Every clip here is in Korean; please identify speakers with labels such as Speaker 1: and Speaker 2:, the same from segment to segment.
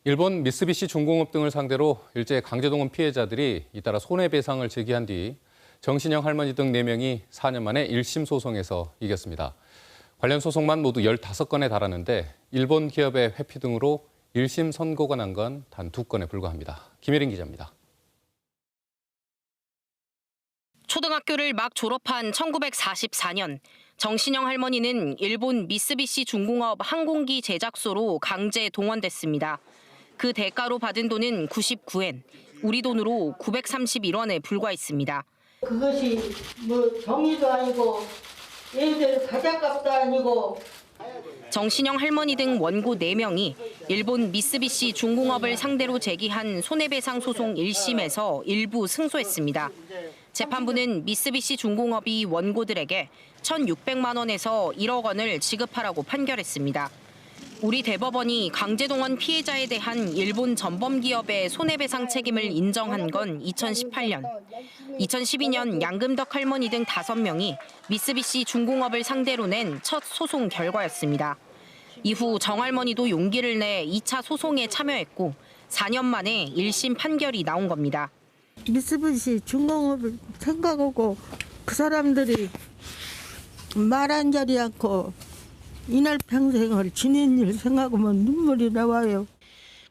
Speaker 1: 일본 미쓰비시 중공업 등을 상대로 일제 강제동원 피해자들이 잇따라 손해배상을 제기한 뒤 정신영 할머니 등 4명이 4년 만에 1심 소송에서 이겼습니다. 관련 소송만 모두 15건에 달하는데 일본 기업의 회피 등으로 1심 선고가 난 건 단 2건에 불과합니다. 김혜린 기자입니다.
Speaker 2: 초등학교를 막 졸업한 1944년 정신영 할머니는 일본 미쓰비시 중공업 항공기 제작소로 강제 동원됐습니다. 그 대가로 받은 돈은 99엔, 우리 돈으로 931원에 불과했습니다.
Speaker 3: 그것이 뭐 정의도 아니고 애들 가자값도 아니고.
Speaker 2: 정신영 할머니 등 원고 4명이 일본 미쓰비시 중공업을 상대로 제기한 손해배상 소송 1심에서 일부 승소했습니다. 재판부는 미쓰비시 중공업이 원고들에게 1,600만 원에서 1억 원을 지급하라고 판결했습니다. 우리 대법원이 강제동원 피해자에 대한 일본 전범기업의 손해배상 책임을 인정한 건 2018년. 2012년 양금덕 할머니 등 5명이 미쓰비시 중공업을 상대로 낸 첫 소송 결과였습니다. 이후 정 할머니도 용기를 내 2차 소송에 참여했고 4년 만에 1심 판결이 나온 겁니다.
Speaker 3: 미쓰비시 중공업을 생각하고 그 사람들이 말 한 자리 않고 이날 평생을 지닌 일 생각하면 눈물이 나와요.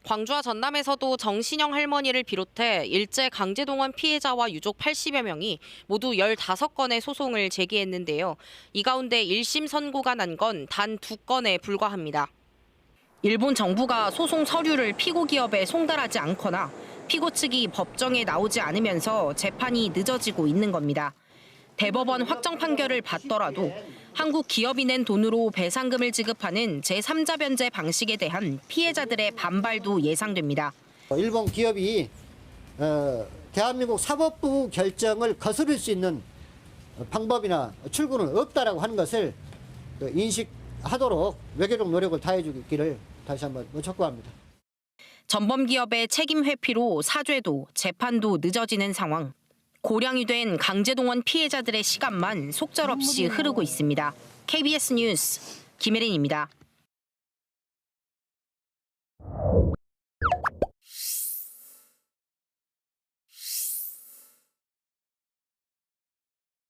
Speaker 2: 광주와 전남에서도 정신영 할머니를 비롯해 일제 강제동원 피해자와 유족 80여 명이 모두 15건의 소송을 제기했는데요. 이 가운데 1심 선고가 난 건 단 2건에 불과합니다. 일본 정부가 소송 서류를 피고 기업에 송달하지 않거나 피고 측이 법정에 나오지 않으면서 재판이 늦어지고 있는 겁니다. 대법원 확정 판결을 받더라도 한국 기업이 낸 돈으로 배상금을 지급하는 제3자 변제 방식에 대한 피해자들의 반발도 예상됩니다.
Speaker 4: 일본 기업이 대한민국 사법부 결정을 거스를 수 있는 방법이나 출구는 없다라고 하는 것을 인식하도록 외교적 노력을 다해주기를 다시 한번 촉구합니다.
Speaker 2: 전범기업의 책임 회피로 사죄도 재판도 늦어지는 상황. 고량이 된 강제동원 피해자들의 시간만 속절없이 흐르고 있습니다. KBS 뉴스 김혜린입니다.